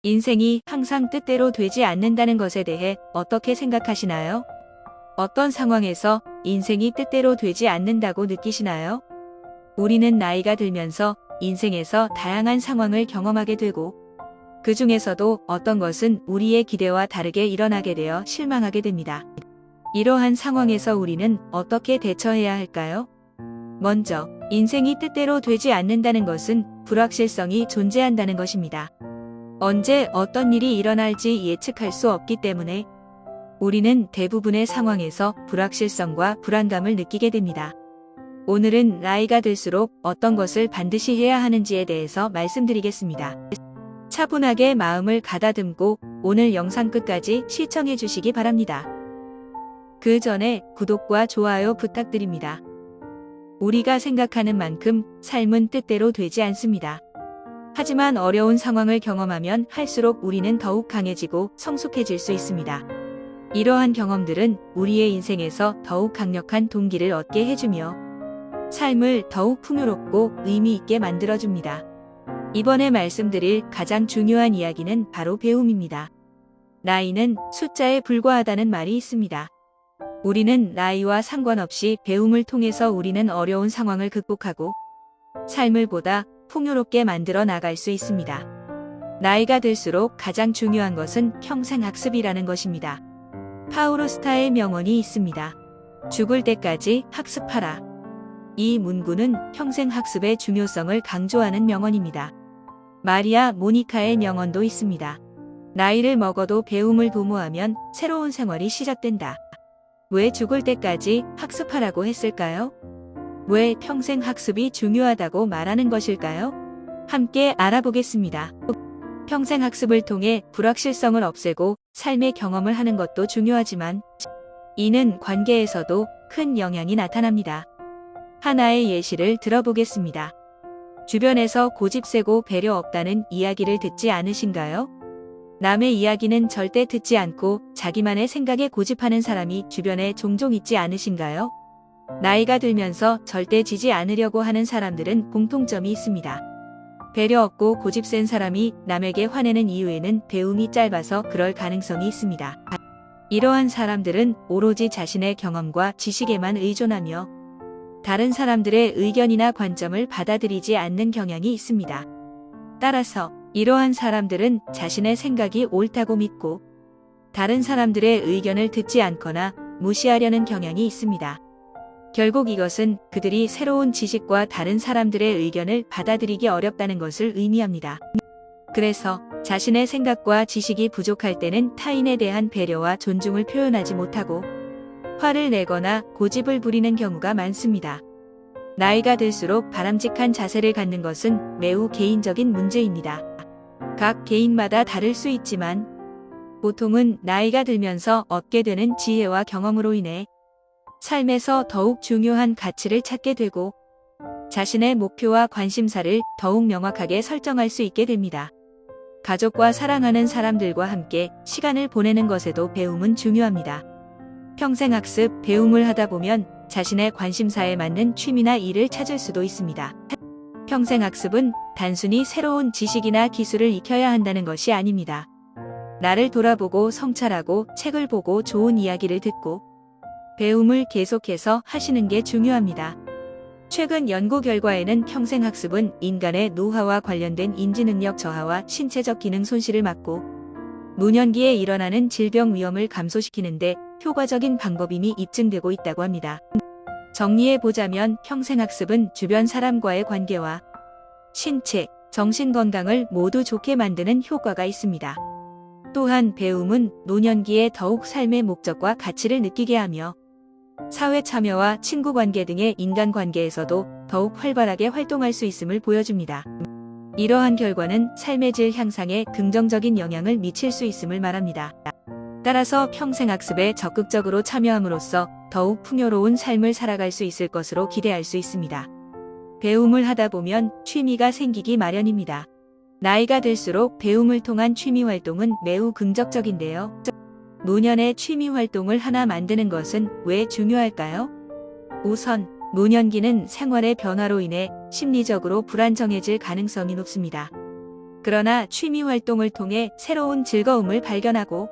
인생이 항상 뜻대로 되지 않는다는 것에 대해 어떻게 생각하시나요? 어떤 상황에서 인생이 뜻대로 되지 않는다고 느끼시나요? 우리는 나이가 들면서 인생에서 다양한 상황을 경험하게 되고, 그 중에서도 어떤 것은 우리의 기대와 다르게 일어나게 되어 실망하게 됩니다. 이러한 상황에서 우리는 어떻게 대처해야 할까요? 먼저, 인생이 뜻대로 되지 않는다는 것은 불확실성이 존재한다는 것입니다. 언제 어떤 일이 일어날지 예측할 수 없기 때문에 우리는 대부분의 상황에서 불확실성과 불안감을 느끼게 됩니다. 오늘은 나이가 들수록 어떤 것을 반드시 해야 하는지에 대해서 말씀드리겠습니다. 차분하게 마음을 가다듬고 오늘 영상 끝까지 시청해 주시기 바랍니다. 그 전에 구독과 좋아요 부탁드립니다. 우리가 생각하는 만큼 삶은 뜻대로 되지 않습니다. 하지만 어려운 상황을 경험하면 할수록 우리는 더욱 강해지고 성숙해질 수 있습니다. 이러한 경험들은 우리의 인생에서 더욱 강력한 동기를 얻게 해주며 삶을 더욱 풍요롭고 의미 있게 만들어줍니다. 이번에 말씀드릴 가장 중요한 이야기는 바로 배움입니다. 나이는 숫자에 불과하다는 말이 있습니다. 우리는 나이와 상관없이 배움을 통해서 우리는 어려운 상황을 극복하고 삶을 보다 풍요롭게 만들어 나갈 수 있습니다. 나이가 들수록 가장 중요한 것은 평생 학습이라는 것입니다. 파우로스타의 명언이 있습니다. 죽을 때까지 학습하라. 이 문구는 평생 학습의 중요성을 강조하는 명언입니다. 마리아 모니카의 명언도 있습니다. 나이를 먹어도 배움을 도모하면 새로운 생활이 시작된다. 왜 죽을 때까지 학습하라고 했을까요? 왜 평생 학습이 중요하다고 말하는 것일까요? 함께 알아보겠습니다. 평생 학습을 통해 불확실성을 없애고 삶의 경험을 하는 것도 중요하지만 이는 관계에서도 큰 영향이 나타납니다. 하나의 예시를 들어보겠습니다. 주변에서 고집세고 배려 없다는 이야기를 듣지 않으신가요? 남의 이야기는 절대 듣지 않고 자기만의 생각에 고집하는 사람이 주변에 종종 있지 않으신가요? 나이가 들면서 절대 지지 않으려고 하는 사람들은 공통점이 있습니다. 배려 없고 고집센 사람이 남에게 화내는 이유에는 배움이 짧아서 그럴 가능성이 있습니다. 이러한 사람들은 오로지 자신의 경험과 지식에만 의존하며 다른 사람들의 의견이나 관점을 받아들이지 않는 경향이 있습니다. 따라서 이러한 사람들은 자신의 생각이 옳다고 믿고 다른 사람들의 의견을 듣지 않거나 무시하려는 경향이 있습니다. 결국 이것은 그들이 새로운 지식과 다른 사람들의 의견을 받아들이기 어렵다는 것을 의미합니다. 그래서 자신의 생각과 지식이 부족할 때는 타인에 대한 배려와 존중을 표현하지 못하고 화를 내거나 고집을 부리는 경우가 많습니다. 나이가 들수록 바람직한 자세를 갖는 것은 매우 개인적인 문제입니다. 각 개인마다 다를 수 있지만 보통은 나이가 들면서 얻게 되는 지혜와 경험으로 인해 삶에서 더욱 중요한 가치를 찾게 되고 자신의 목표와 관심사를 더욱 명확하게 설정할 수 있게 됩니다. 가족과 사랑하는 사람들과 함께 시간을 보내는 것에도 배움은 중요합니다. 평생 학습, 배움을 하다 보면 자신의 관심사에 맞는 취미나 일을 찾을 수도 있습니다. 평생 학습은 단순히 새로운 지식이나 기술을 익혀야 한다는 것이 아닙니다. 나를 돌아보고 성찰하고 책을 보고 좋은 이야기를 듣고 배움을 계속해서 하시는 게 중요합니다. 최근 연구 결과에는 평생 학습은 인간의 노화와 관련된 인지능력 저하와 신체적 기능 손실을 막고 노년기에 일어나는 질병 위험을 감소시키는데 효과적인 방법임이 입증되고 있다고 합니다. 정리해보자면 평생 학습은 주변 사람과의 관계와 신체, 정신 건강을 모두 좋게 만드는 효과가 있습니다. 또한 배움은 노년기에 더욱 삶의 목적과 가치를 느끼게 하며 사회 참여와 친구 관계 등의 인간 관계에서도 더욱 활발하게 활동할 수 있음을 보여줍니다. 이러한 결과는 삶의 질 향상에 긍정적인 영향을 미칠 수 있음을 말합니다. 따라서 평생 학습에 적극적으로 참여함으로써 더욱 풍요로운 삶을 살아갈 수 있을 것으로 기대할 수 있습니다. 배움을 하다 보면 취미가 생기기 마련입니다. 나이가 들수록 배움을 통한 취미 활동은 매우 긍정적인데요. 노년의 취미 활동을 하나 만드는 것은 왜 중요할까요? 우선, 노년기는 생활의 변화로 인해 심리적으로 불안정해질 가능성이 높습니다. 그러나 취미 활동을 통해 새로운 즐거움을 발견하고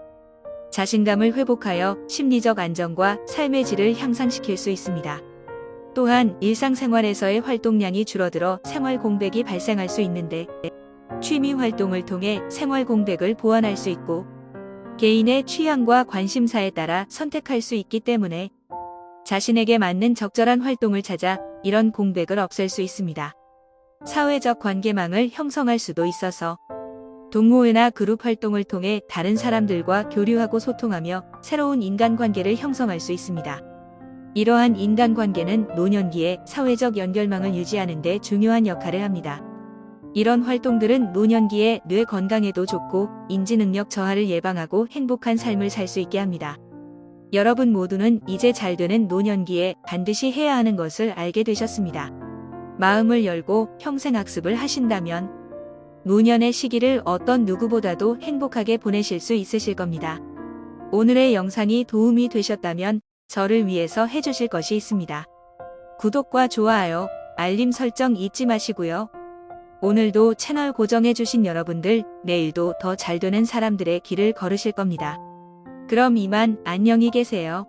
자신감을 회복하여 심리적 안정과 삶의 질을 향상시킬 수 있습니다. 또한 일상생활에서의 활동량이 줄어들어 생활 공백이 발생할 수 있는데 취미 활동을 통해 생활 공백을 보완할 수 있고 개인의 취향과 관심사에 따라 선택할 수 있기 때문에 자신에게 맞는 적절한 활동을 찾아 이런 공백을 없앨 수 있습니다. 사회적 관계망을 형성할 수도 있어서 동호회나 그룹 활동을 통해 다른 사람들과 교류하고 소통하며 새로운 인간관계를 형성할 수 있습니다. 이러한 인간관계는 노년기에 사회적 연결망을 유지하는 데 중요한 역할을 합니다. 이런 활동들은 노년기에 뇌 건강에도 좋고 인지능력 저하를 예방하고 행복한 삶을 살 수 있게 합니다. 여러분 모두는 이제 잘 되는 노년기에 반드시 해야 하는 것을 알게 되셨습니다. 마음을 열고 평생학습을 하신다면 노년의 시기를 어떤 누구보다도 행복하게 보내실 수 있으실 겁니다. 오늘의 영상이 도움이 되셨다면 저를 위해서 해주실 것이 있습니다. 구독과 좋아요, 알림 설정 잊지 마시고요. 오늘도 채널 고정해주신 여러분들, 내일도 더 잘 되는 사람들의 길을 걸으실 겁니다. 그럼 이만 안녕히 계세요.